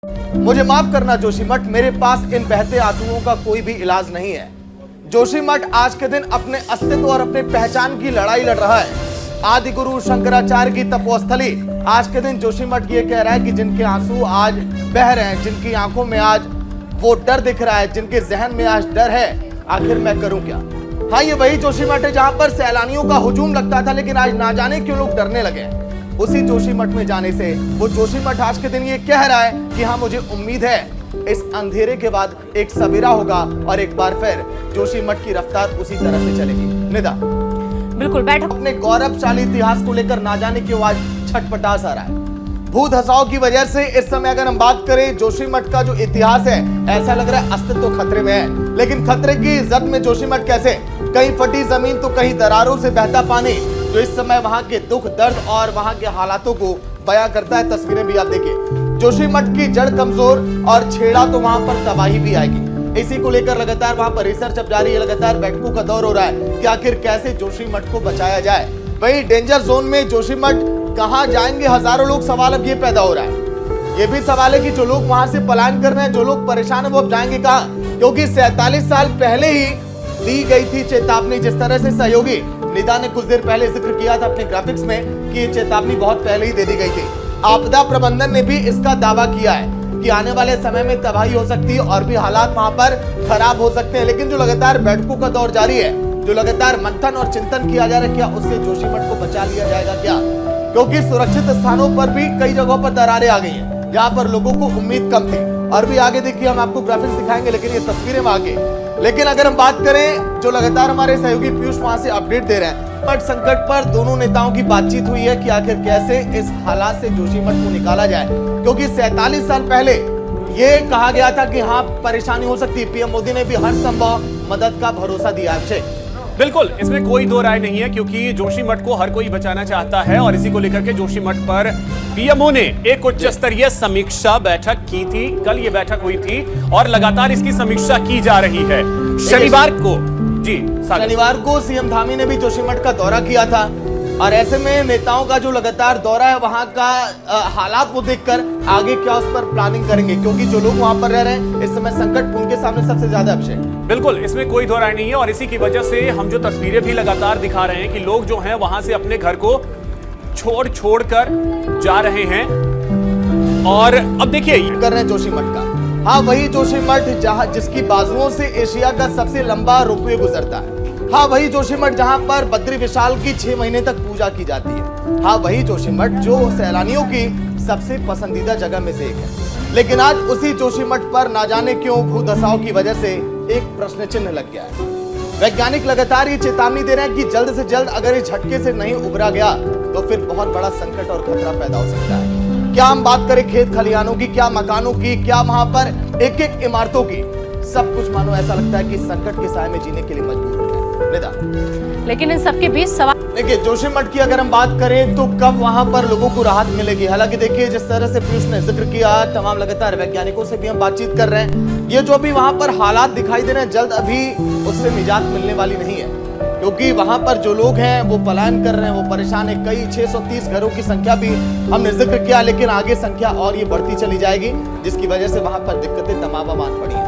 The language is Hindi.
मुझे माफ करना जोशीमठ, मेरे पास इन बहते आंसुओं का कोई भी इलाज नहीं है। जोशीमठ आज के दिन अपने अस्तित्व और अपने पहचान की लड़ाई लड़ रहा है। आदि गुरु शंकराचार्य की तपोस्थली आज के दिन जोशीमठ ये कह रहा है कि जिनके आंसू आज बह रहे हैं, जिनकी आंखों में आज वो डर दिख रहा है, जिनके जहन में आज डर है, आखिर मैं करूं क्या। हाँ, ये वही जोशीमठ है जहां पर सैलानियों का हुजूम लगता था, लेकिन आज ना जाने क्यों लोग डरने लगे। उसी जोशीमठ में जाने से वो जोशीमठ आज के दिन ये कह रहा है कि हाँ, मुझे उम्मीद है इस अंधेरे के बाद एक सवेरा होगा और एक बार फिर जोशीमठ की रफ्तार उसी तरह से चलेगी। निदा, बिल्कुल बैठक अपने गौरवशाली इतिहास को लेकर ना जाने क्यों आज छटपटास आ रहा है। भू धसाव की वजह से इस समय अगर हम बात करें जोशीमठ का जो इतिहास है, ऐसा लग रहा है अस्तित्व खतरे में है। लेकिन खतरे की जद में जोशीमठ कैसे, कहीं फटी जमीन तो कहीं दरारों से बहता पानी, जो इस समय वहां के दुख दर्द और वहां के हालातों को बयां करता है। तस्वीरें भी आप देखिए, जोशीमठ की जड़ कमजोर और छेड़ा तो वहां पर तबाही भी आएगी। इसी को लेकर लगातार वहां पर रिसर्च अब जारी है, लगातार बैठकों का दौर हो रहा है कि आखिर कैसे जोशीमठ को बचाया जाए। वही डेंजर जोन में जोशीमठ कहां जाएंगे, हजारों लोग सवाल अब ये पैदा हो रहा है। ये भी सवाल है कि जो लोग वहां से पलायन कर रहे हैं, जो लोग परेशान है, वो अब जाएंगे कहां, क्योंकि 47 साल पहले ही दी गई थी चेतावनी। जिस तरह से सहयोगी निदा ने कुछ देर पहले जिक्र किया था अपने ग्राफिक्स में कि ये चेतावनी बहुत पहले ही दे दी गई थी। आपदा प्रबंधन ने भी इसका दावा किया है कि आने वाले समय में तबाही हो सकती है और भी हालात वहां पर खराब हो सकते हैं। लेकिन जो लगातार बैठकों का दौर जारी है, जो लगातार मंथन और चिंतन किया जा रहा है, क्या उससे जोशीमठ को बचा लिया जाएगा क्या, क्योंकि सुरक्षित स्थानों पर भी कई जगहों पर दरारें आ गई हैं, जहां पर लोगों को उम्मीद कम थी। और भी आगे देखिए, हम आपको ग्राफिक्स दिखाएंगे, लेकिन ये तस्वीरें आगे। लेकिन अगर हम बात करें, जो लगातार हमारे सहयोगी पीयूष वहां से अपडेट दे रहे हैं, बट संकट पर दोनों नेताओं की बातचीत हुई है कि आखिर कैसे इस हालात से जोशीमठ को निकाला जाए, क्योंकि 47 साल पहले ये कहा गया था कि हाँ, परेशानी हो सकती है। पीएम मोदी ने भी हर संभव मदद का भरोसा दिया है। बिल्कुल, इसमें कोई दो राय नहीं है, क्योंकि जोशीमठ को हर कोई बचाना चाहता है और इसी को लेकर के जोशीमठ पर पीएमओ ने एक उच्च स्तरीय समीक्षा बैठक की थी। कल ये बैठक हुई थी और लगातार इसकी समीक्षा की जा रही है। शनिवार को सीएम धामी ने भी जोशीमठ का दौरा किया था और ऐसे में नेताओं का जो लगातार दौरा है, वहां का हालात वो देखकर आगे क्या उस पर प्लानिंग करेंगे, क्योंकि जो लोग वहां पर रह रहे हैं इस समय संकट उनके सामने सबसे ज्यादा अभिषेक। बिल्कुल, इसमें कोई दो राय नहीं है और इसी की वजह से हम जो तस्वीरें भी लगातार दिखा रहे हैं कि लोग जो हैं वहां से अपने घर को छोड़ कर जा रहे हैं। और अब देखिए कर रहे हैं जोशीमठ का, हाँ, वही जोशीमठ जहां जिसकी बाजुओं से एशिया का सबसे लंबा रोपवे गुजरता है। हाँ, वही जोशीमठ जहां पर बद्री विशाल की 6 महीने तक पूजा की जाती है। हाँ, वही जोशीमठ जो सैलानियों की सबसे पसंदीदा जगह में से एक है। लेकिन आज उसी जोशीमठ पर ना जाने क्यों भू धसाव की वजह से एक प्रश्न चिन्ह लग गया है। वैज्ञानिक लगातार ये चेतावनी दे रहे हैं कि जल्द से जल्द अगर इस झटके से नहीं उभरा गया तो फिर बहुत बड़ा संकट और खतरा पैदा हो सकता है। क्या हम बात करें खेत खलिहानों की, क्या मकानों की, क्या वहां पर एक एक इमारतों की, सब कुछ मानो ऐसा लगता है कि संकट के साए में जीने के लिए मजबूर हो गए। निदा, लेकिन इन सबके बीच सवाल देखिए, जोशीमठ की अगर हम बात करें तो कब वहां पर लोगों को राहत मिलेगी। हालांकि देखिए, जिस तरह से पीयूष ने जिक्र किया, तमाम लगातार वैज्ञानिकों से भी हम बातचीत कर रहे हैं, ये जो अभी वहां पर हालात दिखाई दे रहे हैं, जल्द अभी उससे निजात मिलने वाली नहीं है, क्योंकि वहां पर जो लोग हैं वो पलायन कर रहे हैं, वो परेशान है। कई 630 घरों की संख्या भी हमने जिक्र किया, लेकिन आगे संख्या और ये बढ़ती चली जाएगी, जिसकी वजह से वहां पर दिक्कतें तमाम पड़ी हैं।